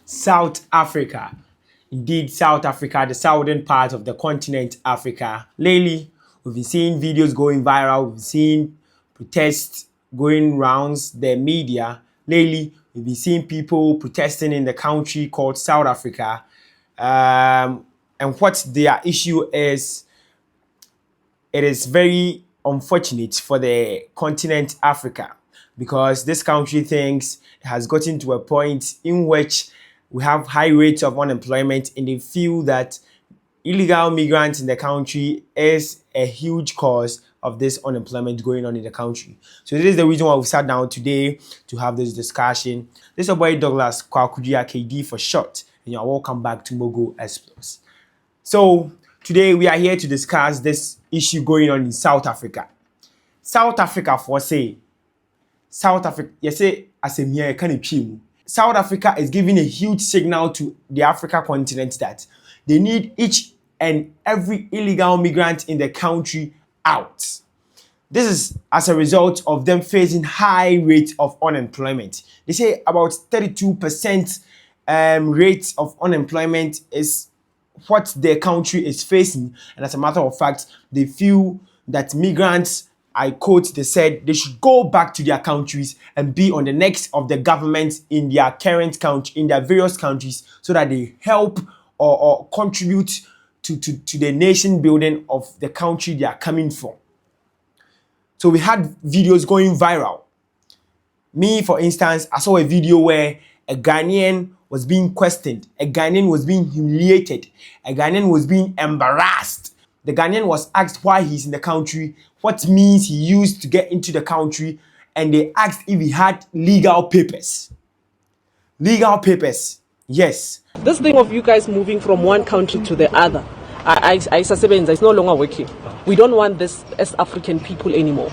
South Africa. Indeed, South Africa, the southern part of the continent Africa. Lately, we've been seeing videos going viral, we've been seeing protests going rounds the media. Lately, we've been seeing people protesting in the country called South Africa. And what their issue is, it is very unfortunate for the continent Africa because this country thinks it has gotten to a point in which we have high rates of unemployment and they feel that illegal migrants in the country is a huge cause of this unemployment going on in the country. So this is the reason why we sat down today to have this discussion. This is your boy Douglas Kwakudia KD for short, and you're welcome back to Mogul Reacts. So today we are here to discuss this issue going on in South Africa. South Africa for say, South Africa, you say as a mere kind of chill. South Africa is giving a huge signal to the Africa continent that they need each and every illegal migrant in the country out. This is as a result of them facing high rates of unemployment. They say about 32% rate of unemployment is what the country is facing. And as a matter of fact, they feel that migrants, I quote, they said they should go back to their countries and be on the necks of the government in their current country, in their various countries, so that they help or contribute to the nation building of the country they are coming from. So we had videos going viral. Me, for instance, I saw a video where a Ghanaian was being questioned, a Ghanaian was being humiliated, a Ghanaian was being embarrassed. The Ghanaian was asked why he's in the country, what means he used to get into the country, and they asked if he had legal papers. Legal papers, yes. This thing of you guys moving from one country to the other, it's no longer working. We don't want this as African people anymore.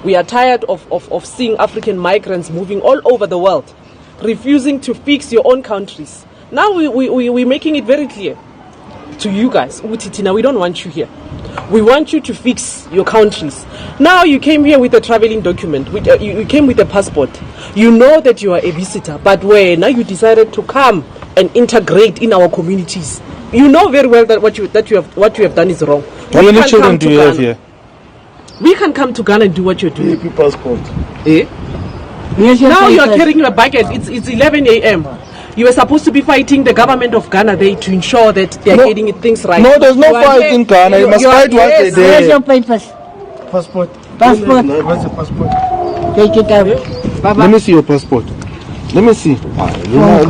We are tired of seeing African migrants moving all over the world, refusing to fix your own countries. Now we're making it very clear to you guys, Utitina, we don't want you here. We want you to fix your countries. Now you came here with a traveling document. You came with a passport. You know that you are a visitor, but now you decided to come and integrate in our communities. You know very well that what you have done is wrong. How many children do you have here? We can come to Ghana and do what you're doing. Passport. Eh? Now you are carrying a bucket. It's 11 a.m. You were supposed to be fighting the government of Ghana there to ensure that they are getting things right. No, there's no fight in Ghana. You must fight once a day. Where's your papers? Passport. Passport. Where's the passport? Take it out. Baba. Let me see your passport. Let me see. Luna.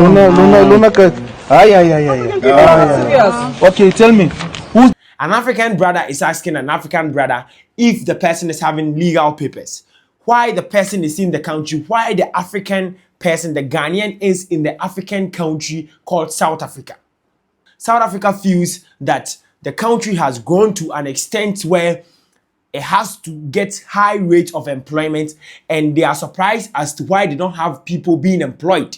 Okay, tell me. An African brother is asking an African brother if the person is having legal papers. Why the person is in the country, why the African person, the Ghanaian, is in the African country called South Africa. South Africa feels that the country has grown to an extent where it has to get high rate of employment, and they are surprised as to why they don't have people being employed.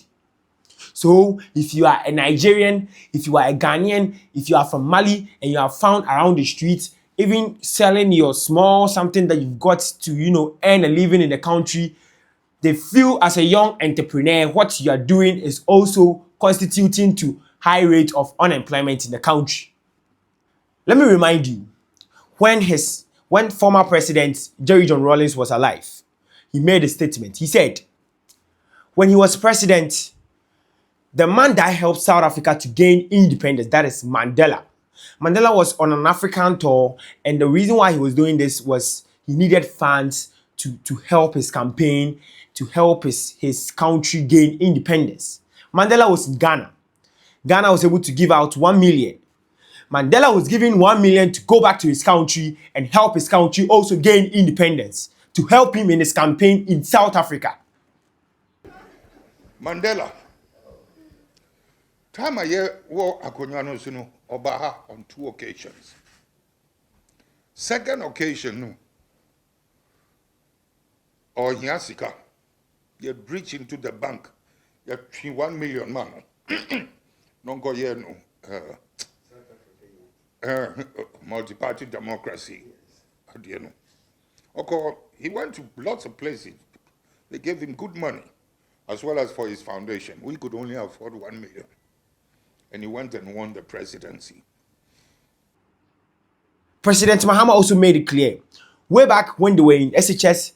So if you are a Nigerian, if you are a Ghanaian, if you are from Mali and you are found around the streets, even selling your small something that you've got to, earn a living in the country, they feel as a young entrepreneur, what you are doing is also constituting to high rate of unemployment in the country. Let me remind you, when former President Jerry John Rawlings was alive, he made a statement. He said, when he was president, the man that helped South Africa to gain independence, that is Mandela. Mandela was on an African tour, and the reason why he was doing this was he needed funds to help his campaign, to help his country gain independence. Mandela was in Ghana. Ghana was able to give out 1 million. Mandela was giving 1 million to go back to his country and help his country also gain independence, to help him in his campaign in South Africa. Mandela, time a year war Akonyano Suno Obaha on 2 occasions. Second occasion, no. Or Yasika, you breach into the bank, you 1 million man. Don't go here, no. Multi-party democracy. Okay, he went to lots of places. They gave him good money, as well as for his foundation. We could only afford 1 million. and he went and won the presidency. President Mahama also made it clear, way back when they were in SHS,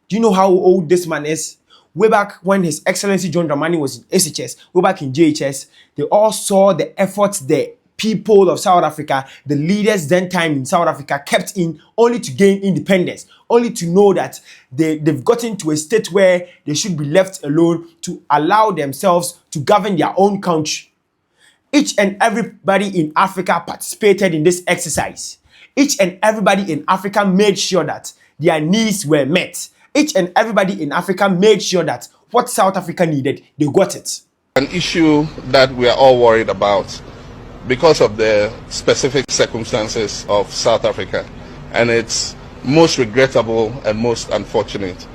do you know how old this man is? Way back when His Excellency John Dramani was in SHS, way back in JHS, they all saw the efforts the people of South Africa, the leaders then time in South Africa, kept in only to gain independence, only to know that they've gotten to a state where they should be left alone to allow themselves to govern their own country. Each and everybody in Africa participated in this exercise. Each and everybody in Africa made sure that their needs were met. Each and everybody in Africa made sure that what South Africa needed, they got it. An issue that we are all worried about because of the specific circumstances of South Africa, and it's most regrettable and most unfortunate.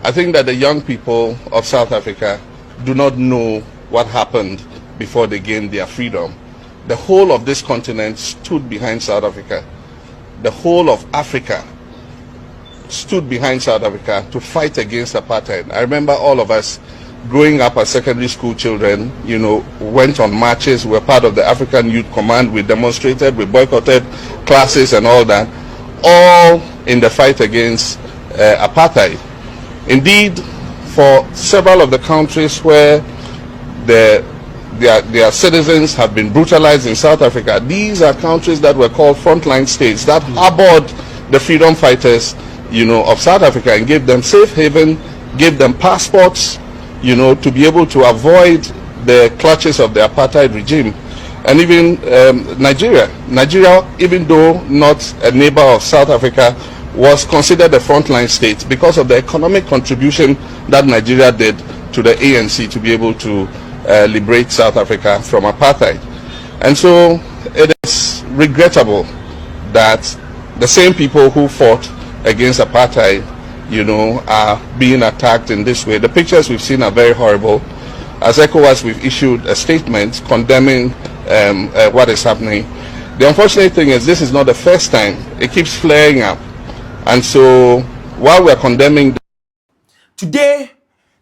I think that the young people of South Africa do not know what happened before they gained their freedom. The whole of this continent stood behind South Africa. The whole of Africa stood behind South Africa to fight against apartheid. I remember all of us growing up as secondary school children, went on marches, we were part of the African Youth Command, we demonstrated, we boycotted classes and all that, all in the fight against apartheid. Indeed, for several of the countries where their citizens have been brutalized in South Africa, these are countries that were called frontline states that harbored the freedom fighters, of South Africa and gave them safe haven, gave them passports, to be able to avoid the clutches of the apartheid regime. And even Nigeria, even though not a neighbor of South Africa, was considered a frontline state because of the economic contribution that Nigeria did to the ANC to be able to liberate South Africa from apartheid. And so it is regrettable that the same people who fought against apartheid, are being attacked in this way. The pictures we've seen are very horrible. As ECOWAS, we've issued a statement condemning what is happening. The unfortunate thing is this is not the first time. It keeps flaring up. And so while we're condemning... Today,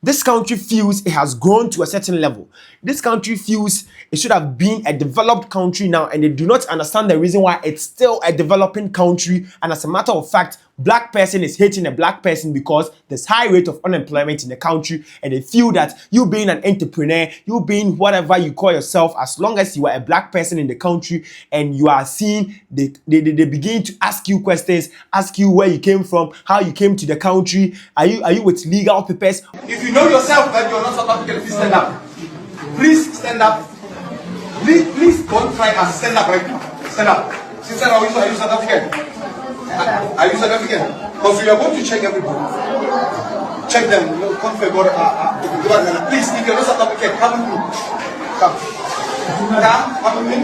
this country feels it has grown to a certain level. This country feels it should have been a developed country now, and they do not understand the reason why it's still a developing country. And as a matter of fact, black person is hating a black person because there's high rate of unemployment in the country, and they feel that you being an entrepreneur, you being whatever you call yourself, as long as you are a black person in the country and you are seen, they begin to ask you questions, ask you where you came from, how you came to the country, are you with legal papers? If you know yourself that you're not South African, please stand up. Please stand up. Please don't try and stand up right now. Stand up. Sister, are you South African? Are you South African? Because we are going to check everybody. Check them. Please, if you're not South African, come with me. Come. Come with me.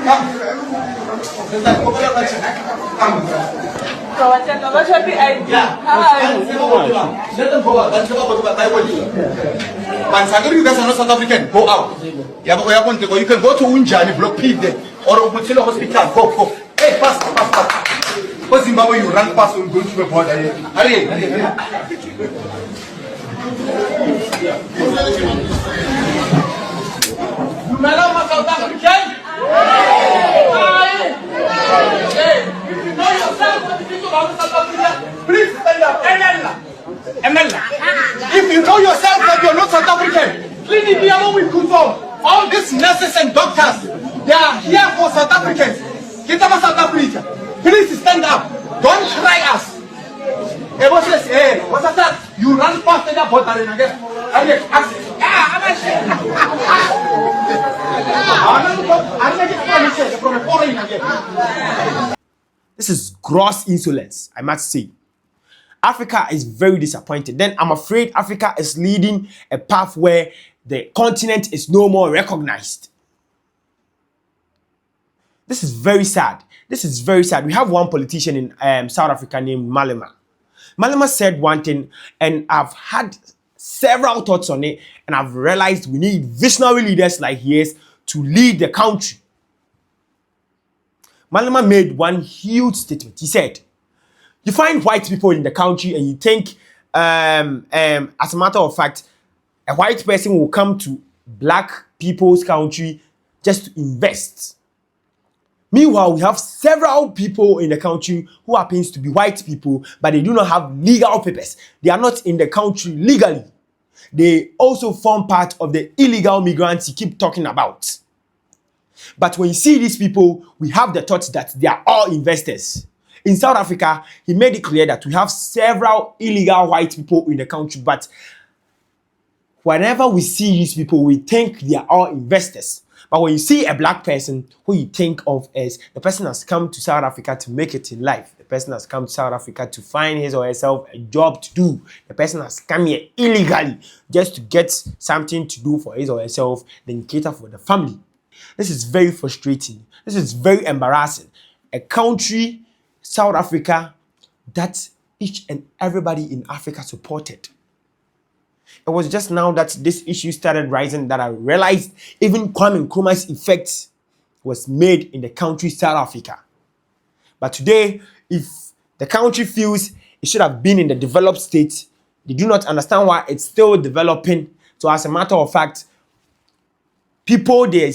Come. Sister, come. Let them go out. You guys are not South African. Go out. You can go to Unjani, block P there, or Mutila Hospital. Go. Hey, fast. Because Zimbabwe, you run fast, we're going to the border. Hurry. You know South African? If you know yourself, please stand up. If you know yourself that you're not South African, please be able to confirm. All these nurses and doctors, they are here for South Africans. Get them South Africa. Please stand up. Don't try us. What's that? You run fast in the border again. From a foreign again. This is gross insolence, I must say. Africa is very disappointed. Then I'm afraid Africa is leading a path where the continent is no more recognized. This is very sad. We have one politician in South Africa named Malema. Malema said one thing, and I've had several thoughts on it, and I've realized we need visionary leaders like he is to lead the country. Malema made one huge statement. He said, you find white people in the country and you think, as a matter of fact, a white person will come to black people's country just to invest. Meanwhile, we have several people in the country who happens to be white people, but they do not have legal papers. They are not in the country legally. They also form part of the illegal migrants you keep talking about. But when you see these people, we have the thought that they are all investors. In South Africa, he made it clear that we have several illegal white people in the country, but whenever we see these people, we think they are all investors. But when you see a black person, who you think of as the person has come to South Africa to make it in life, the person has come to South Africa to find his or herself a job to do, the person has come here illegally just to get something to do for his or herself, then cater for the family. This is very frustrating. This is very embarrassing. A country, South Africa, that each and everybody in Africa supported. It was just now that this issue started rising that I realized even Kwame Nkrumah's effect was made in the country South Africa. But today, if the country feels it should have been in the developed state, they do not understand why it's still developing. So as a matter of fact, people they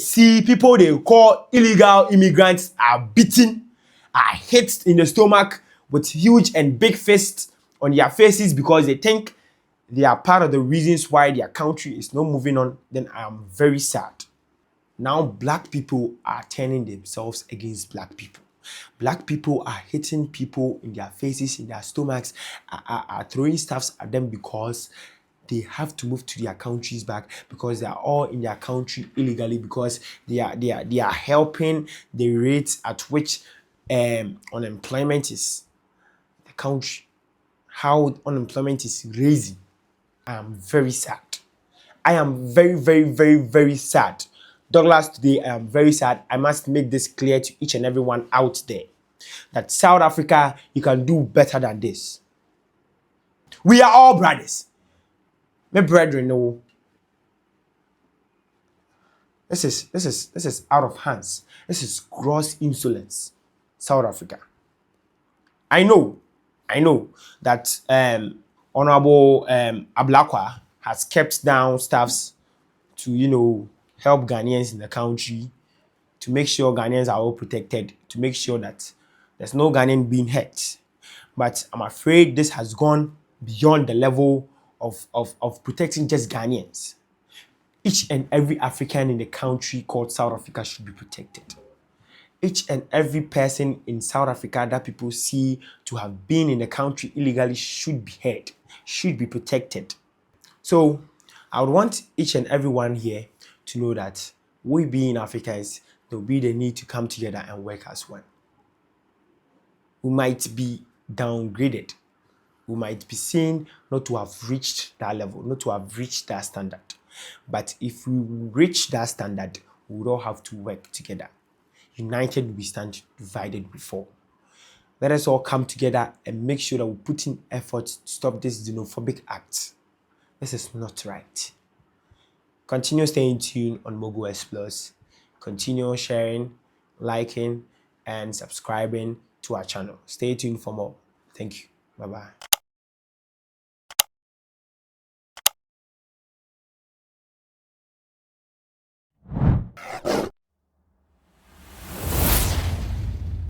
call illegal immigrants are beaten, are hit in the stomach with huge and big fists on their faces because they think they are part of the reasons why their country is not moving on. Then I am very sad. Now black people are turning themselves against black people. Black people are hitting people in their faces, in their stomachs, are throwing stuffs at them because they have to move to their countries back, because they are all in their country illegally, because they are helping the rates at which unemployment is the country, how unemployment is raising. I am very sad. I am very, very, very, very sad. Douglas, today I am very sad. I must make this clear to each and everyone out there that South Africa, you can do better than this. We are all brothers. My brethren, no. This is out of hands. This is gross insolence. South Africa. I know that Honorable Ablakwa has kept down staffs to help Ghanaians in the country, to make sure Ghanaians are all protected, to make sure that there's no Ghanaian being hurt. But I'm afraid this has gone beyond the level of protecting just Ghanaians. Each and every African in the country called South Africa should be protected. Each and every person in South Africa that people see to have been in the country illegally should be heard, should be protected. So I would want each and everyone here to know that we being Africans, there will be the need to come together and work as one. We might be downgraded. We might be seen not to have reached that level, not to have reached that standard. But if we reach that standard, we would all have to work together. United we stand, divided we fall. Let us all come together and make sure that we put in effort to stop this xenophobic act. This is not right. Continue staying tuned on Mogul Explores. Continue sharing, liking, and subscribing to our channel. Stay tuned for more. Thank you. Bye-bye.